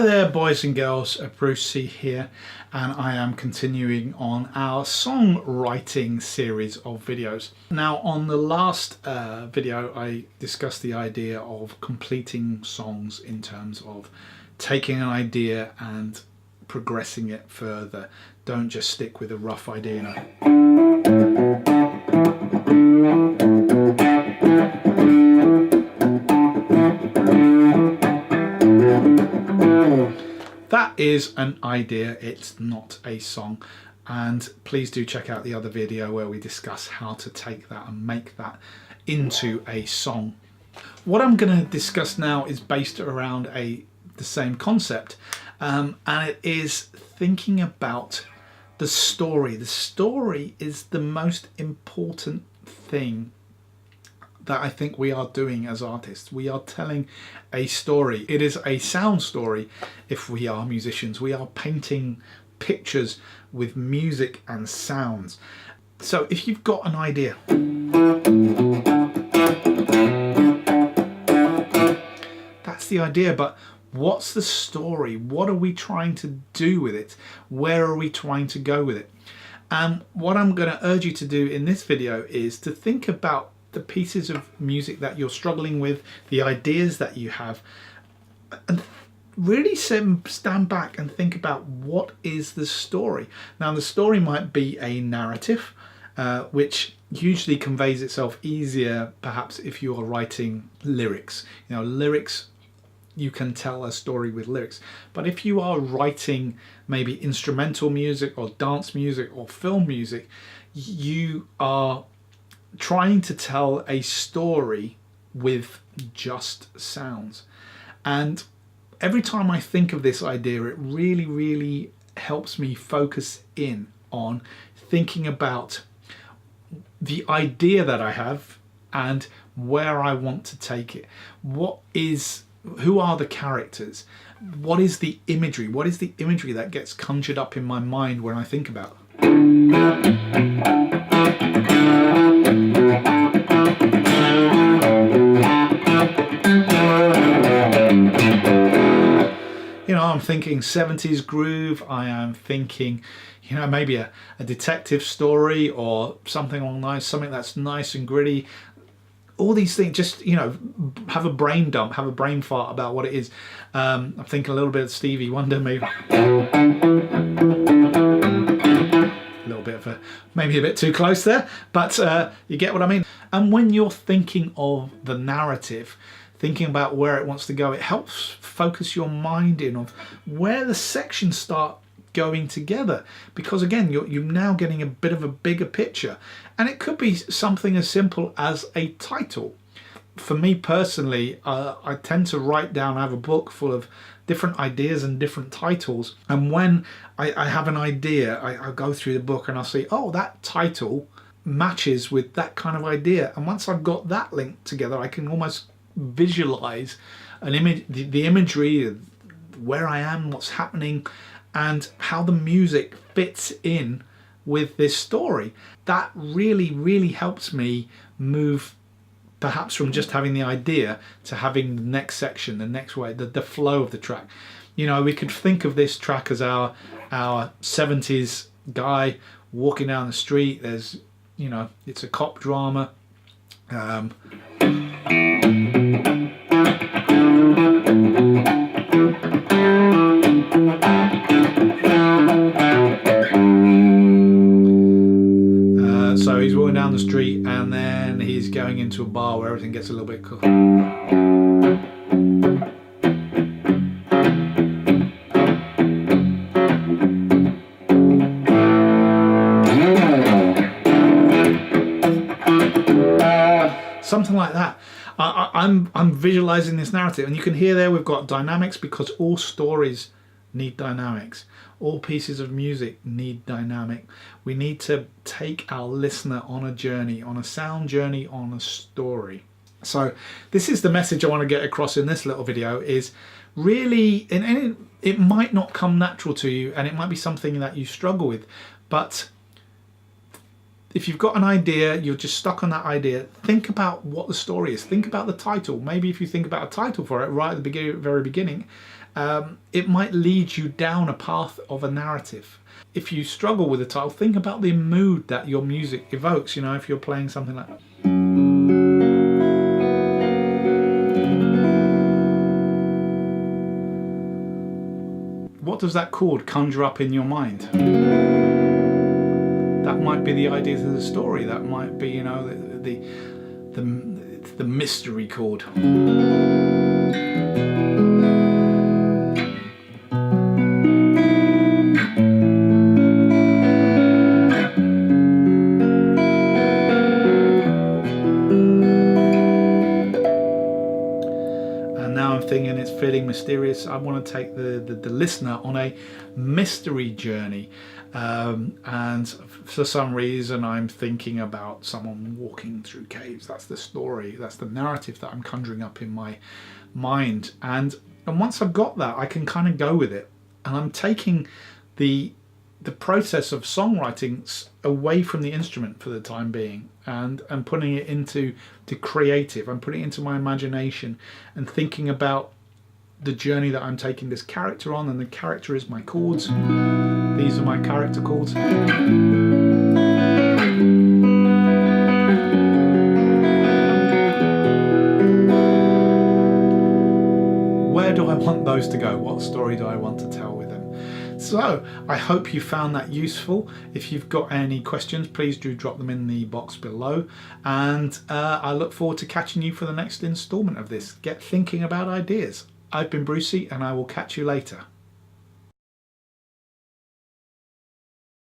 Hi there boys and girls, Bruce C here, and I am continuing on our songwriting series of videos. Now on the last video I discussed the idea of completing songs in terms of taking an idea and progressing it further. Don't just stick with a rough idea. That is an idea, it's not a song, and please do check out the other video where we discuss how to take that and make that into a song. What I'm going to discuss now is based around the same concept, and it is thinking about the story. The story is the most important thing that I think we are doing as artists. We are telling a story. It is a sound story if we are musicians. We are painting pictures with music and sounds. So if you've got an idea, that's the idea, but what's the story? What are we trying to do with it? Where are we trying to go with it? And what I'm going to urge you to do in this video is to think about the pieces of music that you're struggling with, the ideas that you have, and really stand back and think about what is the story. Now the story might be a narrative, which usually conveys itself easier perhaps if you are writing lyrics. You know, lyrics, you can tell a story with lyrics, but if you are writing maybe instrumental music or dance music or film music, you are trying to tell a story with just sounds. And every time I think of this idea, it really helps me focus in on thinking about the idea that I have and where I want to take it. Who are the characters? What is the imagery? What is the imagery that gets conjured up in my mind when I think about it? You know, I'm thinking 70s groove, I am thinking, you know, maybe a detective story or something along those lines, something that's nice and gritty. All these things, just, you know, have a brain dump, have a brain fart about what it is. I'm thinking a little bit of Stevie Wonder, maybe. A little bit of maybe a bit too close there, but you get what I mean. And when you're thinking of the narrative, thinking about where it wants to go, it helps focus your mind in on where the sections start going together, because again you're now getting a bit of a bigger picture. And it could be something as simple as a title. For me personally, I tend to write down, I have a book full of different ideas and different titles, and when I have an idea, I go through the book and I'll see, oh, that title matches with that kind of idea, and once I've got that linked together, I can almost visualize an image, the imagery, where I am, what's happening, and how the music fits in with this story. That really helps me move perhaps from just having the idea to having the next section, the next way, the flow of the track. You know, we could think of this track as our 70s guy walking down the street. There's, you know, it's a cop drama. So he's walking down the street and then he's going into a bar where everything gets a little bit cool. Something like that. I'm visualizing this narrative, and you can hear there we've got dynamics, because all stories need dynamics. All pieces of music need dynamic. We need to take our listener on a journey, on a sound journey, on a story. So this is the message I want to get across in this little video, is really, and it might not come natural to you, and it might be something that you struggle with, but if you've got an idea, you're just stuck on that idea, think about what the story is. Think about the title. Maybe if you think about a title for it right at the very beginning, It might lead you down a path of a narrative. If you struggle with the title, think about the mood that your music evokes. You know, if you're playing something like that. What does that chord conjure up in your mind? That might be the ideas of the story. That might be, you know, the mystery chord. Thinking it's feeling mysterious. I want to take the listener on a mystery journey, and for some reason I'm thinking about someone walking through caves. That's the story, that's the narrative that I'm conjuring up in my mind, and once I've got that, I can kind of go with it, and I'm taking the process of songwriting away from the instrument for the time being, and putting it into the creative. I'm putting it into my imagination and thinking about the journey that I'm taking this character on, and the character is my chords. These are my character chords. Where do I want those to go? What story do I want to tell with them? So I hope you found that useful. If you've got any questions, please do drop them in the box below, and I look forward to catching you for the next installment of this. Get thinking about ideas. I've been Brucey, and I will catch you later.